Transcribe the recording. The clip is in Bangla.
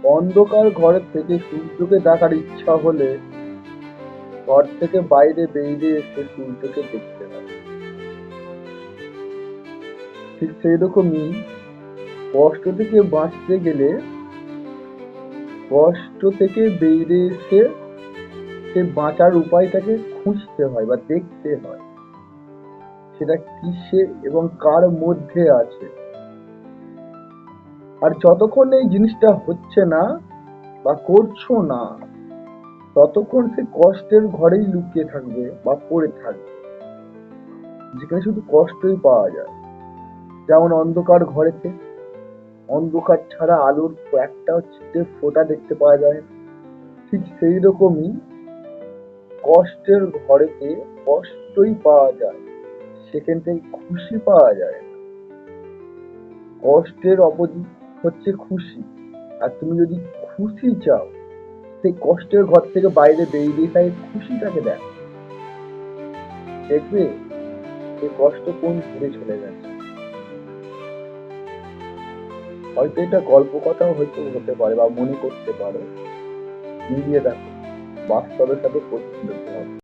অন্ধকার ঘরের থেকে সূর্যকে দেখার ইচ্ছা হলে ঘর থেকে বাইরে বেরিয়ে এসে সূর্যকে দেখতে হয়। ঠিক সেই রকমই কষ্ট থেকে বাঁচতে গেলে কষ্ট থেকে বেরিয়ে এসে সে বাঁচার উপায়টাকে খুঁজতে হয় বা দেখতে হয় সেটা কিসে এবং কার মধ্যে আছে। আর যতক্ষণ এই জিনিসটা হচ্ছে না বা করছো না ততক্ষণ সে কষ্টের ঘরেই লুকিয়ে থাকবে বা পড়ে থাকবে, যেখানে শুধু কষ্টই পাওয়া যায়। যেমন অন্ধকার ঘরেতে অন্ধকার ছাড়া আলোর একটাও ছিটে ফোঁটা দেখতে পাওয়া যায় না, ঠিক সেই রকমই কষ্টের ঘরেতে কষ্টই পাওয়া যায়, সেখান থেকে খুশি পাওয়া যায় না। কষ্টের অপোজিট হচ্ছে খুশি। আর তুমি যদি খুশি চাও সেই কষ্টের ঘর থেকে বাইরে বেরিয়ে তাই খুশিটাকে দেখো, দেখবে সেই কষ্ট কোন দূরে চলে গেছে। হয়তো এটা গল্প কথাও হয়তো হতে পারে বা মনে করতে পারো, মিলিয়ে দেখো, বাস্তবের সাথে প্রতিফলিত হবে।